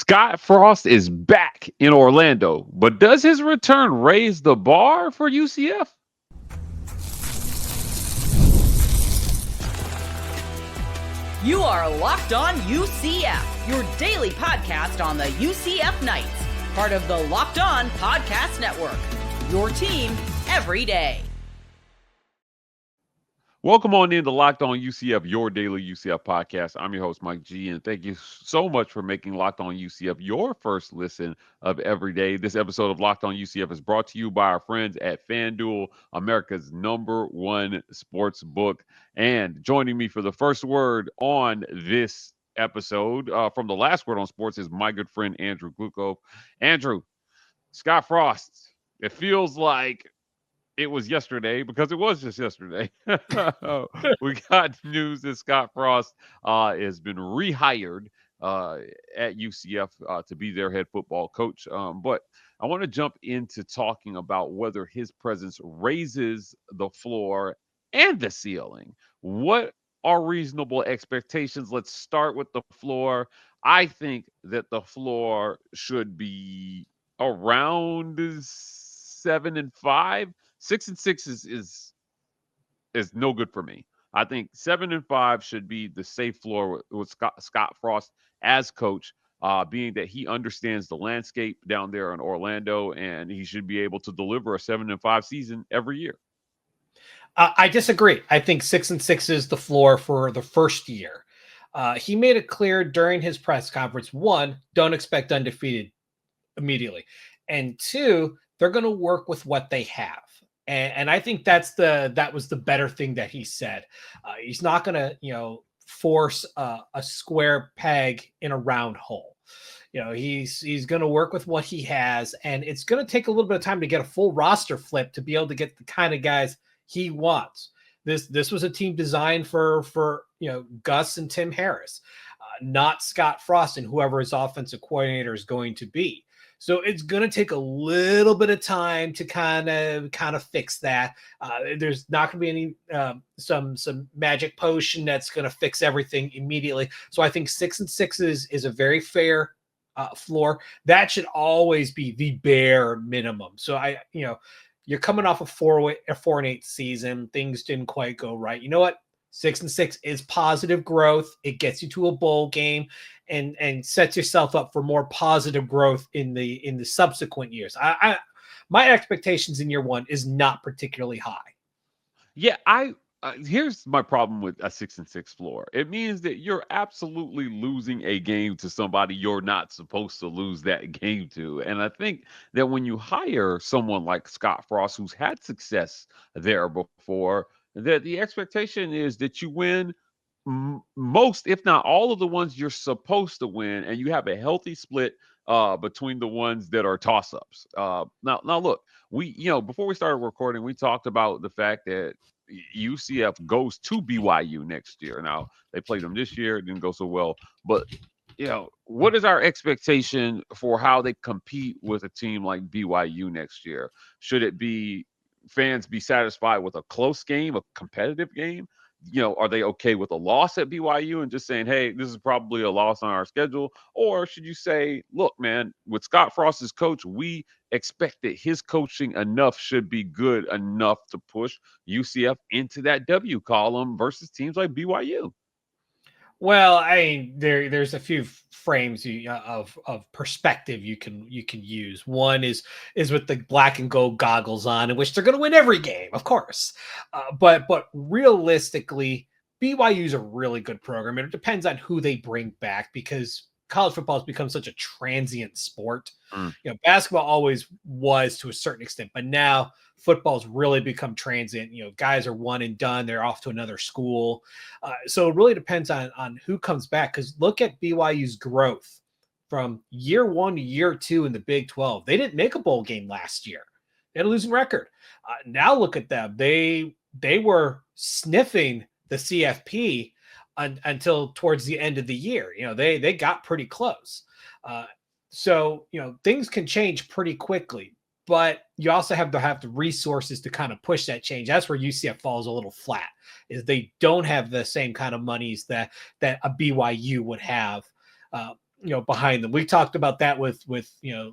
Scott Frost is back in Orlando, but does his return raise the bar for UCF? You are Locked On UCF, your daily podcast on the UCF Knights, part of the Locked On Podcast Network, your team every day. Welcome on in to Locked On UCF, your daily UCF podcast. I'm your host, Mike G, and thank you so much for making Locked On UCF your first listen of every day. This episode of Locked On UCF is brought to you by our friends at FanDuel, America's #1 sports book. And joining me for the first word on this episode from the last word on sports is my good friend, Andrew Glukov. Andrew, Scott Frost, it feels like it was yesterday because it was just yesterday. We got news that Scott Frost has been rehired at UCF to be their head football coach. But I want to jump into talking about whether his presence raises the floor and the ceiling. What are reasonable expectations? Let's start with the floor. I think that the floor should be around 7-5. 6-6 is no good for me. I think 7-5 should be the safe floor with Scott Frost as coach, being that he understands the landscape down there in Orlando, and he should be able to deliver a 7-5 season every year. I disagree. I think 6-6 is the floor for the first year. He made it clear during his press conference, one, don't expect undefeated immediately. And two, they're going to work with what they have. And I think that was the better thing that he said. He's not going to, force a square peg in a round hole. He's going to work with what he has, and it's going to take a little bit of time to get a full roster flip to be able to get the kind of guys he wants. This was a team designed for Gus and Tim Harris, not Scott Frost and whoever his offensive coordinator is going to be. So it's going to take a little bit of time to kind of fix that. There's not going to be any some magic potion that's going to fix everything immediately. So I think 6-6 is a very fair floor. That should always be the bare minimum. So you're coming off a 4-8 season. Things didn't quite go right. You know what? 6-6 is positive growth. It gets you to a bowl game and sets yourself up for more positive growth in the subsequent years. My expectations in year one is not particularly high. Yeah, here's my problem with a 6-6 floor. It means that you're absolutely losing a game to somebody you're not supposed to lose that game to. And I think that when you hire someone like Scott Frost, who's had success there before, that the expectation is that you win most, if not all, of the ones you're supposed to win, and you have a healthy split between the ones that are toss-ups. Now look, before we started recording, we talked about the fact that UCF goes to BYU next year. Now, they played them this year. It didn't go so well. But, what is our expectation for how they compete with a team like BYU next year? Should it be fans be satisfied with a close game, a competitive game? Are they okay with a loss at BYU and just saying, hey, this is probably a loss on our schedule? Or should you say, look, man, with Scott Frost as coach, we expect that his coaching enough should be good enough to push UCF into that W column versus teams like BYU? Well, there's a few frames of perspective you can use. One is with the black and gold goggles on, in which they're going to win every game, of course. But realistically, BYU is a really good program, and it depends on who they bring back because college football has become such a transient sport. Basketball always was to a certain extent, but now football's really become transient. Guys are one and done. They're off to another school. So it really depends on who comes back, because look at BYU's growth from year one to year two in the Big 12. They didn't make a bowl game last year. They had a losing record. Now look at them. They were sniffing the CFP until towards the end of the year. They got pretty close. So things can change pretty quickly, but you also have to have the resources to kind of push that change. That's where UCF falls a little flat, is they don't have the same kind of monies that a BYU would have. behind them. We talked about that with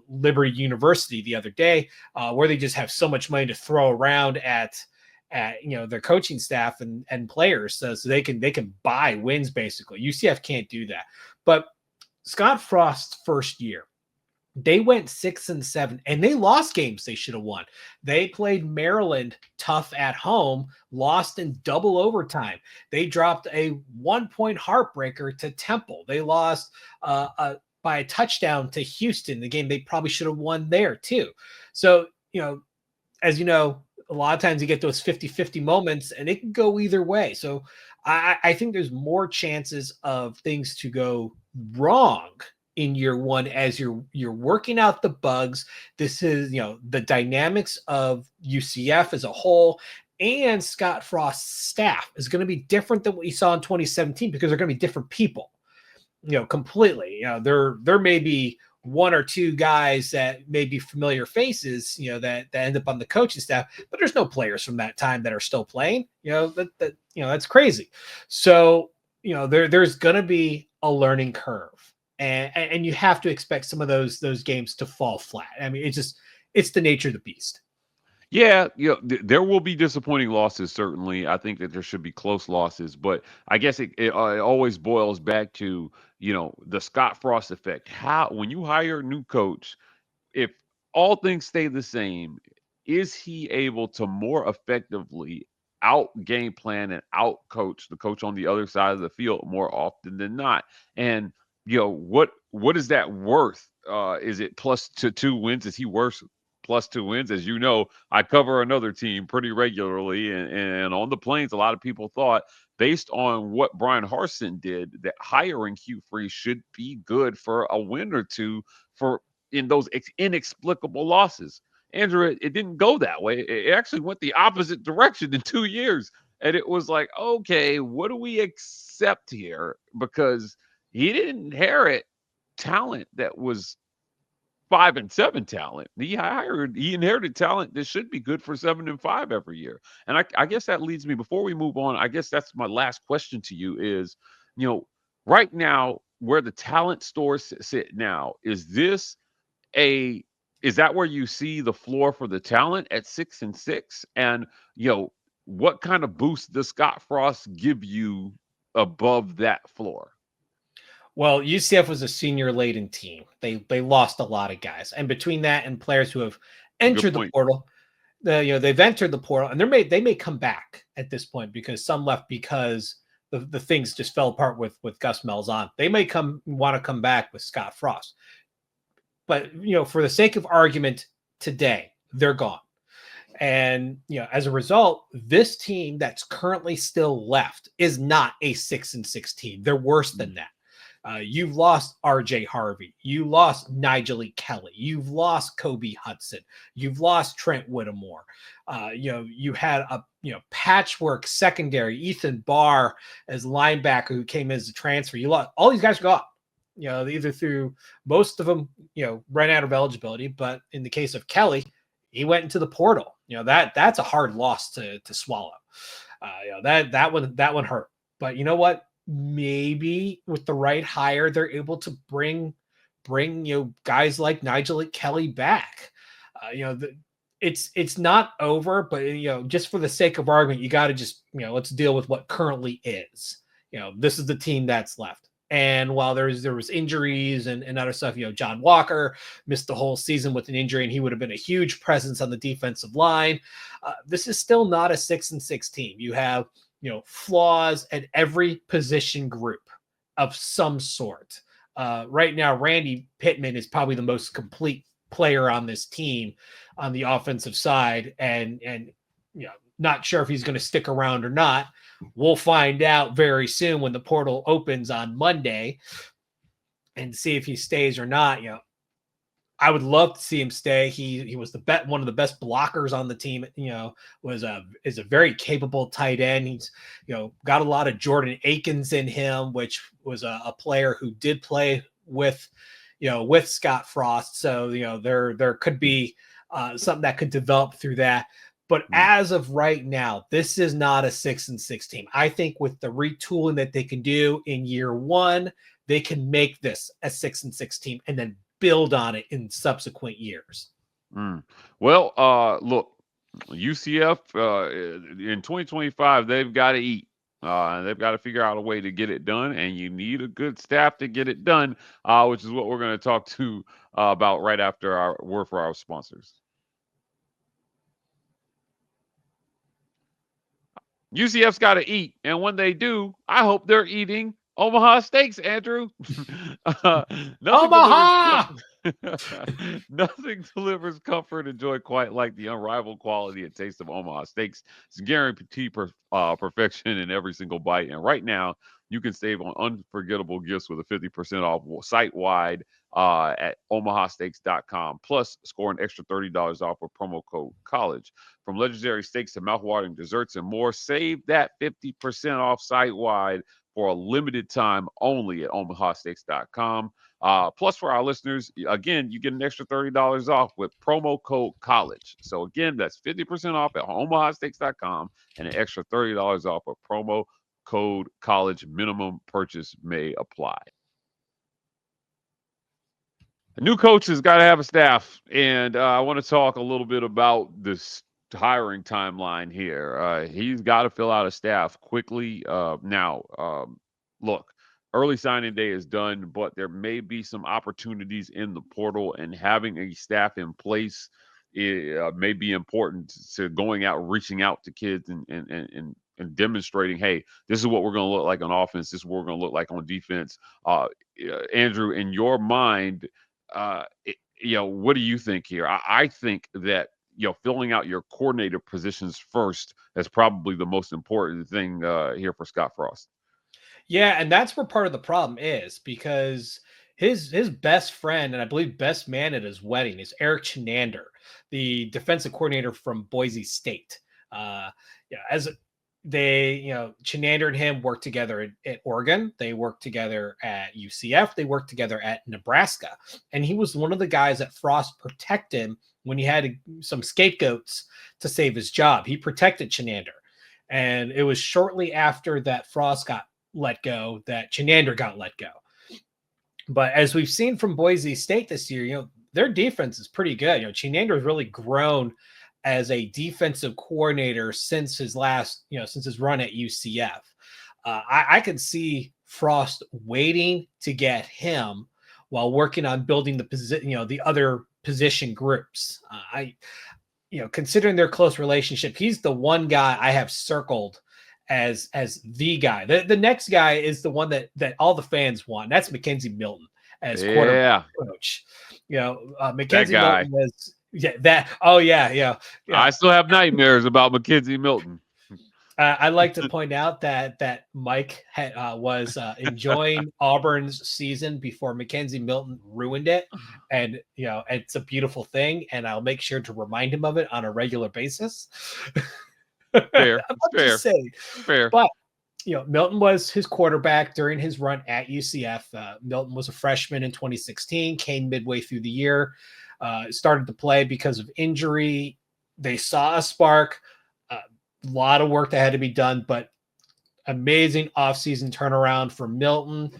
Liberty University the other day, where they just have so much money to throw around at their coaching staff and players, so they can buy wins. Basically, UCF can't do that. But Scott Frost's first year, they went 6-7, and they lost games they should have won. They played Maryland tough at home, lost in double overtime. They dropped a 1-point heartbreaker to Temple. They lost by a touchdown to Houston, the game they probably should have won there too. So, as you know, a lot of times you get those 50-50 moments, and it can go either way. So I think there's more chances of things to go wrong in year one as you're working out the bugs. This is, the dynamics of UCF as a whole, and Scott Frost's staff is going to be different than what you saw in 2017, because they're going to be different people, completely. There may be one or two guys that may be familiar faces, that end up on the coaching staff, but there's no players from that time that are still playing. That's crazy. So, there's going to be a learning curve. And you have to expect some of those games to fall flat. I mean, it's the nature of the beast. Yeah, there will be disappointing losses. Certainly, I think that there should be close losses, but I guess it always boils back to the Scott Frost effect. How, when you hire a new coach, if all things stay the same, is he able to more effectively out game plan and out coach the coach on the other side of the field more often than not? And what is that worth? Is it plus to 2 wins? Is he worse plus 2 wins? As you know, I cover another team pretty regularly, and on the Plains, a lot of people thought, based on what Brian Harsin did, that hiring Hugh Freeze should be good for a win or two in those inexplicable losses. Andrew, it didn't go that way. It actually went the opposite direction in 2 years, and it was like, okay, what do we accept here? Because he didn't inherit talent that was 5-7 talent. He inherited talent that should be good for 7-5 every year. And I guess that leads me, before we move on, I guess that's my last question to you is, right now, where the talent stores sit now, is that where you see the floor for the talent at 6-6? And, what kind of boost does Scott Frost give you above that floor? Well, UCF was a senior-laden team. They lost a lot of guys, and between that and players who have entered the portal, they've entered the portal, and they may come back at this point, because some left because the things just fell apart with Gus Malzahn. They may want to come back with Scott Frost, but for the sake of argument today, they're gone. And as a result, this team that's currently still left is not a 6-6 team. They're worse than that. You've lost RJ Harvey. You lost Nigel Kelly. You've lost Kobe Hudson. You've lost Trent Whittemore. You had a patchwork secondary. Ethan Barr as linebacker who came in as a transfer. You lost all these guys are gone. Either through, most of them ran out of eligibility, but in the case of Kelly, he went into the portal. That's a hard loss to swallow. That one hurt. But you know what? Maybe with the right hire, they're able to bring guys like Nigel Kelly back. It's not over, but just for the sake of argument, you got to just let's deal with what currently is. This is the team that's left. And while there was injuries and other stuff, John Walker missed the whole season with an injury, and he would have been a huge presence on the defensive line. This is still not a 6-6 team. You have flaws at every position group of some sort. Right now, Randy Pittman is probably the most complete player on this team on the offensive side, and not sure if he's going to stick around or not. We'll find out very soon when the portal opens on Monday and see if he stays or not. I would love to see him stay. He was one of the best blockers on the team. Is a very capable tight end. He's got a lot of Jordan Akins in him, which was a player who did play with Scott Frost. So there could be something that could develop through that. But as of right now, this is not a 6-6 team. I think with the retooling that they can do in year one, they can make this a 6-6 team and then build on it in subsequent years. Well, look, UCF in 2025, they've got to eat. They've got to figure out a way to get it done, and you need a good staff to get it done, which is what we're going to talk to about right after our word for our sponsors. UCF's got to eat, and when they do, I hope they're eating Omaha steaks, Andrew. Omaha! Nothing delivers comfort and joy quite like the unrivaled quality and taste of Omaha steaks. It's guaranteed perfection in every single bite. And right now, you can save on unforgettable gifts with a 50% off site-wide at omahasteaks.com. Plus, score an extra $30 off with promo code COLLEGE. From legendary steaks to mouthwatering desserts and more, save that 50% off site-wide for a limited time only at omahasteaks.com. Plus, for our listeners, again, you get an extra $30 off with promo code COLLEGE. So, again, that's 50% off at omahasteaks.com and an extra $30 off with promo code COLLEGE. Minimum purchase may apply. A new coach has got to have a staff, and I want to talk a little bit about this hiring timeline here. He's got to fill out a staff quickly. Look, early signing day is done, but there may be some opportunities in the portal, and having a staff in place may be important to going out, reaching out to kids and demonstrating, hey, this is what we're going to look like on offense. This is what we're going to look like on defense. Andrew, in your mind, what do you think here? I think that, filling out your coordinator positions first is probably the most important thing here for Scott Frost. Yeah, and that's where part of the problem is, because his best friend, and I believe best man at his wedding, is Eric Chander, the defensive coordinator from Boise State. Chander and him worked together at Oregon. They worked together at UCF. They worked together at Nebraska. And he was one of the guys that Frost protected when he had some scapegoats to save his job. He protected Chander. And it was shortly after that Frost got let go that Chander got let go. But as we've seen from Boise State this year, their defense is pretty good. Chander has really grown as a defensive coordinator since his since his run at UCF. I could see Frost waiting to get him while working on building the other position groups. Considering their close relationship, he's the one guy I have circled as the guy. The next guy is the one that all the fans want. That's Mackenzie Milton as quarterback coach. Mackenzie Milton was. Yeah. I still have nightmares about Mackenzie Milton. I'd like to point out that Mike was enjoying Auburn's season before Mackenzie Milton ruined it, and it's a beautiful thing, and I'll make sure to remind him of it on a regular basis. Fair, fair. But Milton was his quarterback during his run at UCF. Milton was a freshman in 2016, came midway through the year. Started to play because of injury. They saw a spark. A lot of work that had to be done, but amazing offseason turnaround for Milton.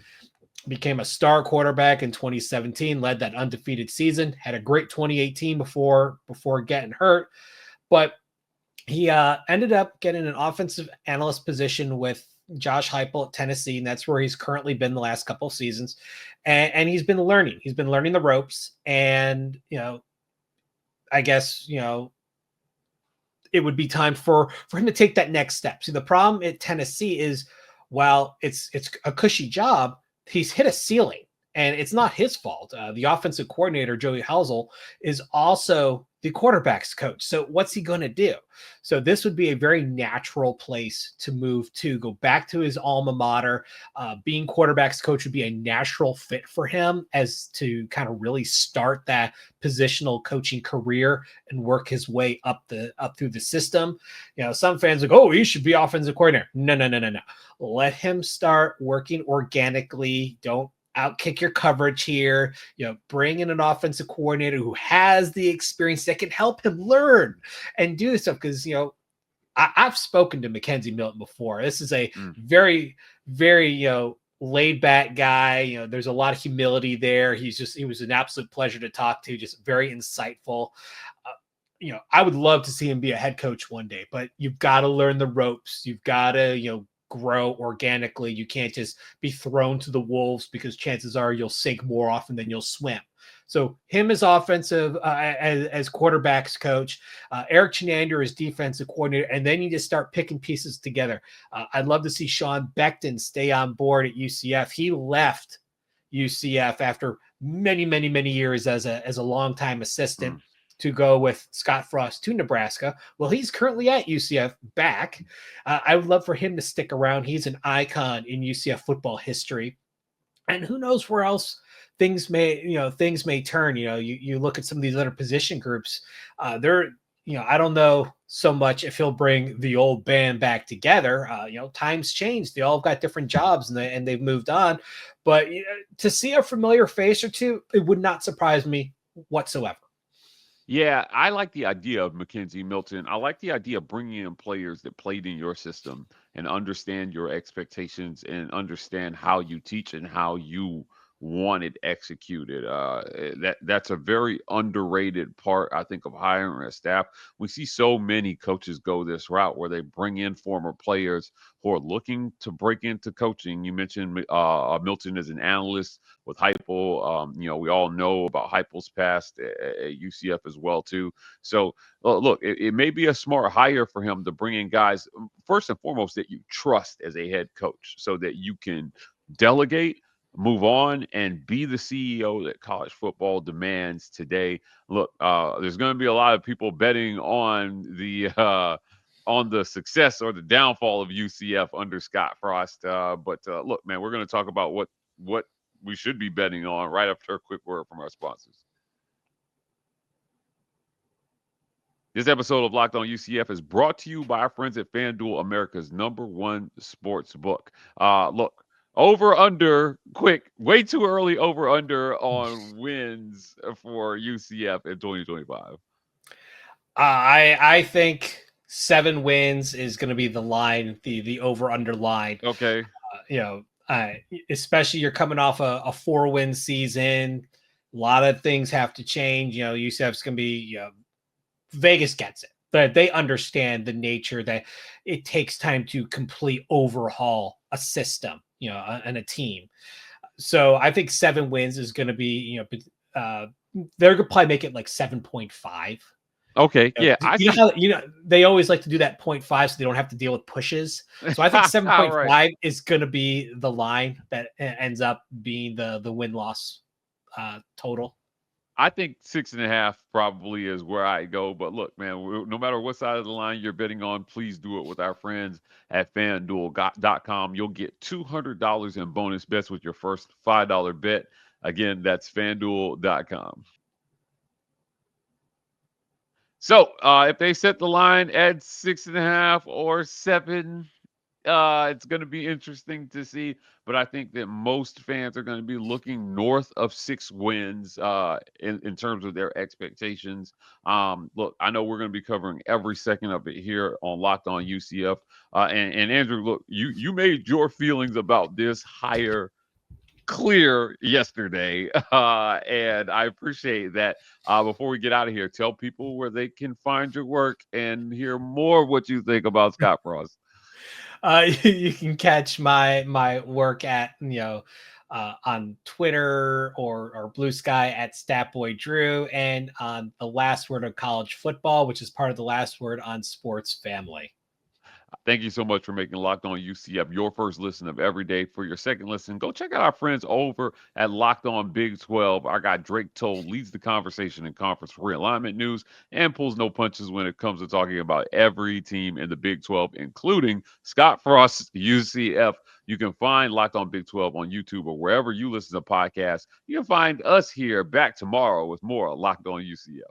Became a star quarterback in 2017, led that undefeated season, had a great 2018 before getting hurt. But he ended up getting an offensive analyst position with Josh Heupel at Tennessee, and that's where he's currently been the last couple of seasons. And he's been learning. He's been learning the ropes, and I guess it would be time for him to take that next step. See, the problem at Tennessee is, while it's a cushy job, he's hit a ceiling, and it's not his fault. The offensive coordinator, Joey Halsell, is also the quarterback's coach. So what's he going to do? So this would be a very natural place to move to, go back to his alma mater. Being quarterback's coach would be a natural fit for him, as to kind of really start that positional coaching career and work his way up through the system. Some fans are like, oh, he should be offensive coordinator. No. Let him start working organically. Don't outkick your coverage here. Bring in an offensive coordinator who has the experience that can help him learn and do stuff. Because I've spoken to Mackenzie Milton before. This is a very, very laid back guy. There's a lot of humility there. He was an absolute pleasure to talk to, just very insightful. I would love to see him be a head coach one day, but you've got to learn the ropes. You've got to, grow organically. You can't just be thrown to the wolves, because chances are you'll sink more often than you'll swim. So him as offensive, as quarterbacks coach, Eric Chander as defensive coordinator, and then you just start picking pieces together. I'd love to see Sean Beckton stay on board at UCF. He left UCF after many, many, many years as a longtime assistant to go with Scott Frost to Nebraska. Well, he's currently at UCF back. I would love for him to stick around. He's an icon in UCF football history. And who knows where else things may turn. You look at some of these other position groups. I don't know so much if he'll bring the old band back together. Times change. They all got different jobs and they've moved on. But to see a familiar face or two, it would not surprise me whatsoever. Yeah, I like the idea of Mackenzie, Milton. I like the idea of bringing in players that played in your system and understand your expectations and understand how you teach and how you want it executed. That's a very underrated part, I think, of hiring a staff. We see so many coaches go this route where they bring in former players who are looking to break into coaching. You mentioned Milton as an analyst with Heupel. We all know about Heupel's past at UCF as well too. So look, it may be a smart hire for him to bring in guys first and foremost that you trust as a head coach, so that you can delegate, move on, and be the CEO that college football demands today. Look, there's going to be a lot of people betting on the success or the downfall of UCF under Scott Frost. But look, man, we're going to talk about what we should be betting on right after a quick word from our sponsors. This episode of Locked On UCF is brought to you by our friends at FanDuel, America's #1 sports book. Look, over under quick, way too early over under on wins for UCF in 2025. I think 7 wins is going to be the line, the over under line. Okay. Especially you're coming off a 4-win season. A lot of things have to change. UCF's going to be, Vegas gets it, but they understand the nature that it takes time to complete overhaul a system, and a team. So I think 7 wins is going to be, they're going to probably make it like 7.5. Okay. Yeah. They always like to do that 0.5 so they don't have to deal with pushes. So I think 7.5 right. is going to be the line that ends up being the win-loss total. I think 6.5 probably is where I go. But look, man, no matter what side of the line you're betting on, please do it with our friends at FanDuel.com. You'll get $200 in bonus bets with your first $5 bet. Again, that's FanDuel.com. So if they set the line at 6.5 or 7, it's going to be interesting to see. But I think that most fans are going to be looking north of 6 wins in terms of their expectations. Look, I know we're going to be covering every second of it here on Locked On UCF. And Andrew, look, you made your feelings about this hire clear yesterday, and I appreciate that. Before we get out of here, tell people where they can find your work and hear more of what you think about Scott Frost. You can catch my work at on Twitter or Blue Sky at Statboy Drew, and on the Last Word of College Football, which is part of the Last Word on Sports Family. Thank you so much for making Locked On UCF your first listen of every day. For your second listen, go check out our friends over at Locked On Big 12. Our guy Drake Toll leads the conversation in conference realignment news and pulls no punches when it comes to talking about every team in the Big 12, including Scott Frost's UCF. You can find Locked On Big 12 on YouTube or wherever you listen to podcasts. You can find us here back tomorrow with more Locked On UCF.